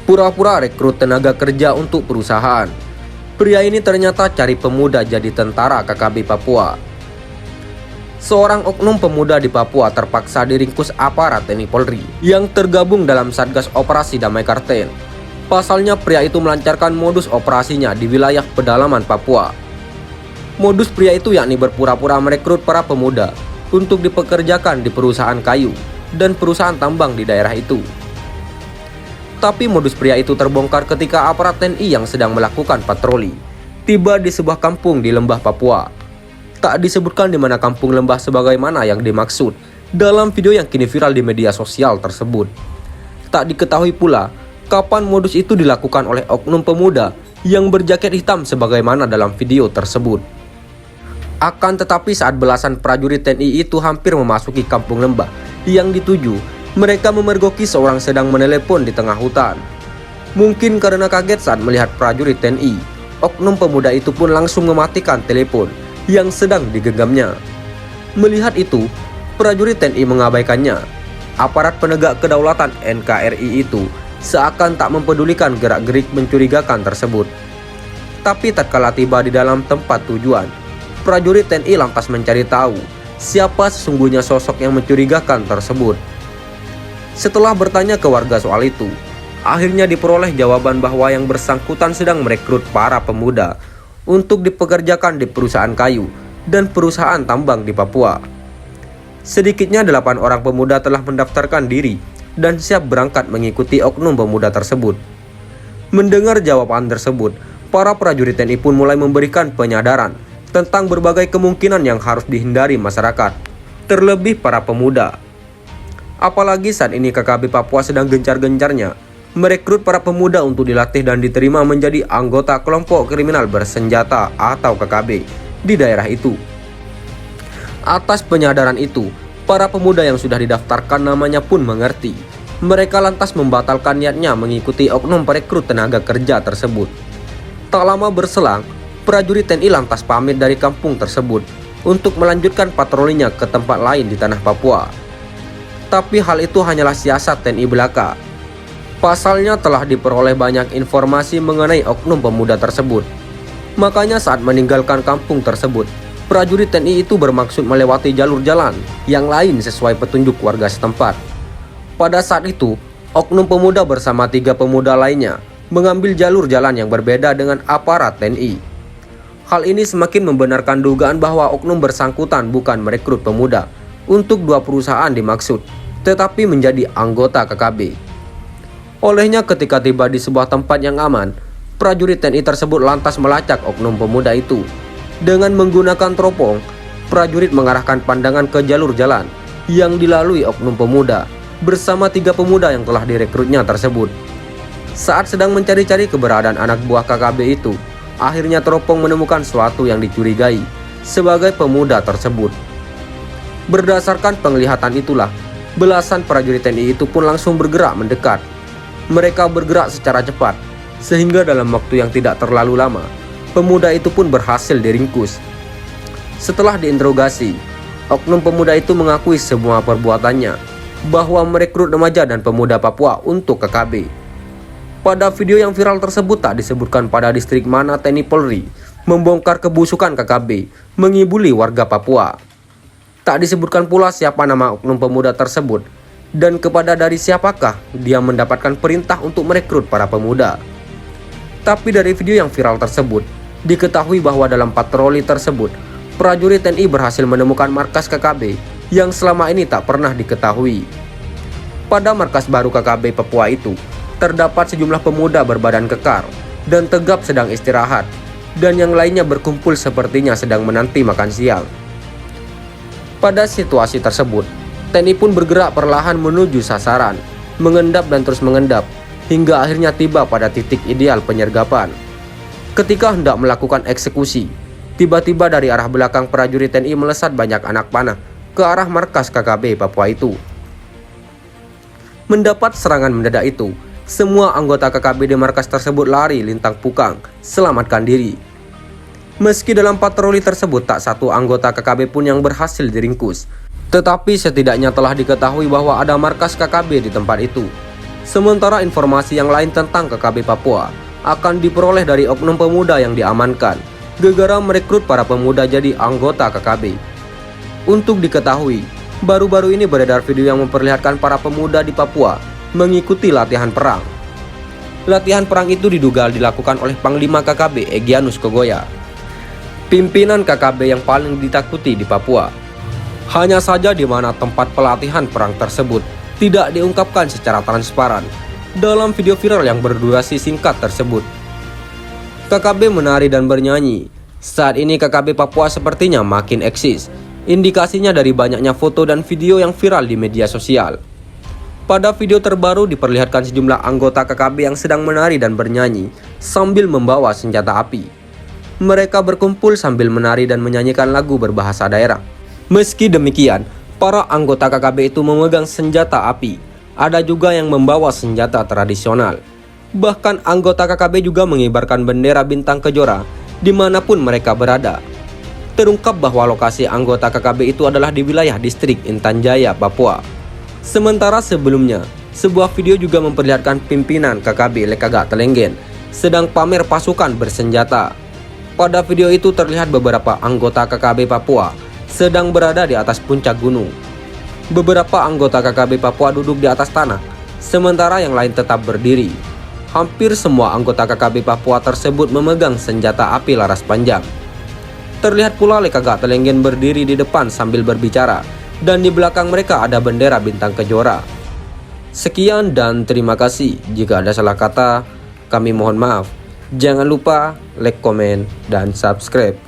pura-pura rekrut tenaga kerja untuk perusahaan. Pria ini ternyata cari pemuda jadi tentara KKB Papua. Seorang oknum pemuda di Papua terpaksa diringkus aparat TNI Polri yang tergabung dalam Satgas Operasi Damai Karten. Pasalnya pria itu melancarkan modus operasinya di wilayah pedalaman Papua. Modus pria itu yakni berpura-pura merekrut para pemuda untuk dipekerjakan di perusahaan kayu dan perusahaan tambang di daerah itu. Tapi modus pria itu terbongkar ketika aparat TNI yang sedang melakukan patroli tiba di sebuah kampung di Lembah Papua. Tak disebutkan di mana kampung Lembah sebagaimana yang dimaksud dalam video yang kini viral di media sosial tersebut. Tak diketahui pula kapan modus itu dilakukan oleh oknum pemuda yang berjaket hitam sebagaimana dalam video tersebut. Akan tetapi saat belasan prajurit TNI itu hampir memasuki kampung Lembah yang dituju, mereka memergoki seorang sedang menelepon di tengah hutan. Mungkin karena kaget saat melihat prajurit TNI, oknum pemuda itu pun langsung mematikan telepon yang sedang digenggamnya. Melihat itu, prajurit TNI mengabaikannya. Aparat penegak kedaulatan NKRI itu seakan tak mempedulikan gerak-gerik mencurigakan tersebut. Tapi tatkala tiba di dalam tempat tujuan, prajurit TNI lantas mencari tahu siapa sesungguhnya sosok yang mencurigakan tersebut. Setelah bertanya ke warga soal itu, akhirnya diperoleh jawaban bahwa yang bersangkutan sedang merekrut para pemuda untuk dipekerjakan di perusahaan kayu dan perusahaan tambang di Papua. Sedikitnya 8 orang pemuda telah mendaftarkan diri dan siap berangkat mengikuti oknum pemuda tersebut. Mendengar jawaban tersebut, para prajurit TNI pun mulai memberikan penyadaran tentang berbagai kemungkinan yang harus dihindari masyarakat, terlebih para pemuda. Apalagi saat ini KKB Papua sedang gencar-gencarnya merekrut para pemuda untuk dilatih dan diterima menjadi anggota kelompok kriminal bersenjata atau KKB di daerah itu. Atas penyadaran itu, para pemuda yang sudah didaftarkan namanya pun mengerti. Mereka lantas membatalkan niatnya mengikuti oknum perekrut tenaga kerja tersebut. Tak lama berselang, prajurit TNI lantas pamit dari kampung tersebut untuk melanjutkan patrolinya ke tempat lain di tanah Papua. Tapi hal itu hanyalah siasat TNI belaka. Pasalnya telah diperoleh banyak informasi mengenai oknum pemuda tersebut. Makanya saat meninggalkan kampung tersebut, prajurit TNI itu bermaksud melewati jalur jalan yang lain sesuai petunjuk warga setempat. Pada saat itu, oknum pemuda bersama 3 pemuda lainnya mengambil jalur jalan yang berbeda dengan aparat TNI. Hal ini semakin membenarkan dugaan bahwa oknum bersangkutan bukan merekrut pemuda untuk 2 perusahaan dimaksud, tetapi menjadi anggota KKB. Olehnya ketika tiba di sebuah tempat yang aman, prajurit TNI tersebut lantas melacak oknum pemuda itu. Dengan menggunakan teropong, prajurit mengarahkan pandangan ke jalur jalan yang dilalui oknum pemuda bersama 3 pemuda yang telah direkrutnya tersebut. Saat sedang mencari-cari keberadaan anak buah KKB itu, akhirnya teropong menemukan sesuatu yang dicurigai sebagai pemuda tersebut. Berdasarkan penglihatan itulah, belasan prajurit TNI itu pun langsung bergerak mendekat. Mereka bergerak secara cepat, sehingga dalam waktu yang tidak terlalu lama, pemuda itu pun berhasil diringkus. Setelah diinterogasi, oknum pemuda itu mengakui semua perbuatannya, bahwa merekrut remaja dan pemuda Papua untuk KKB. Pada video yang viral tersebut tak disebutkan pada distrik mana TNI Polri membongkar kebusukan KKB mengibuli warga Papua. Tak disebutkan pula siapa nama oknum pemuda tersebut dan kepada dari siapakah dia mendapatkan perintah untuk merekrut para pemuda. Tapi dari video yang viral tersebut, diketahui bahwa dalam patroli tersebut, prajurit TNI berhasil menemukan markas KKB yang selama ini tak pernah diketahui. Pada markas baru KKB Papua itu, terdapat sejumlah pemuda berbadan kekar dan tegap sedang istirahat, dan yang lainnya berkumpul sepertinya sedang menanti makan siang. Pada situasi tersebut, TNI pun bergerak perlahan menuju sasaran, mengendap dan terus mengendap, hingga akhirnya tiba pada titik ideal penyergapan. Ketika hendak melakukan eksekusi, tiba-tiba dari arah belakang prajurit TNI melesat banyak anak panah ke arah markas KKB Papua itu. Mendapat serangan mendadak itu, semua anggota KKB di markas tersebut lari lintang pukang, selamatkan diri. Meski dalam patroli tersebut tak satu anggota KKB pun yang berhasil diringkus, tetapi setidaknya telah diketahui bahwa ada markas KKB di tempat itu. Sementara informasi yang lain tentang KKB Papua akan diperoleh dari oknum pemuda yang diamankan gegara merekrut para pemuda jadi anggota KKB. Untuk diketahui, baru-baru ini beredar video yang memperlihatkan para pemuda di Papua mengikuti latihan perang. Latihan perang itu diduga dilakukan oleh Panglima KKB Egyanus Kogoya, pimpinan KKB yang paling ditakuti di Papua. Hanya saja di mana tempat pelatihan perang tersebut tidak diungkapkan secara transparan dalam video viral yang berdurasi singkat tersebut. KKB menari dan bernyanyi. Saat ini KKB Papua sepertinya makin eksis. Indikasinya dari banyaknya foto dan video yang viral di media sosial. Pada video terbaru diperlihatkan sejumlah anggota KKB yang sedang menari dan bernyanyi sambil membawa senjata api. Mereka berkumpul sambil menari dan menyanyikan lagu berbahasa daerah. Meski demikian, para anggota KKB itu memegang senjata api. Ada juga yang membawa senjata tradisional. Bahkan anggota KKB juga mengibarkan bendera bintang kejora dimanapun mereka berada. Terungkap bahwa lokasi anggota KKB itu adalah di wilayah distrik Intan Jaya, Papua. Sementara sebelumnya, sebuah video juga memperlihatkan pimpinan KKB Lekagak Telenggen sedang pamer pasukan bersenjata. Pada video itu terlihat beberapa anggota KKB Papua sedang berada di atas puncak gunung. Beberapa anggota KKB Papua duduk di atas tanah, sementara yang lain tetap berdiri. Hampir semua anggota KKB Papua tersebut memegang senjata api laras panjang. Terlihat pula Lekagak Telenggen berdiri di depan sambil berbicara, dan di belakang mereka ada bendera bintang kejora. Sekian dan terima kasih. Jika ada salah kata, kami mohon maaf. Jangan lupa like, komen, dan subscribe.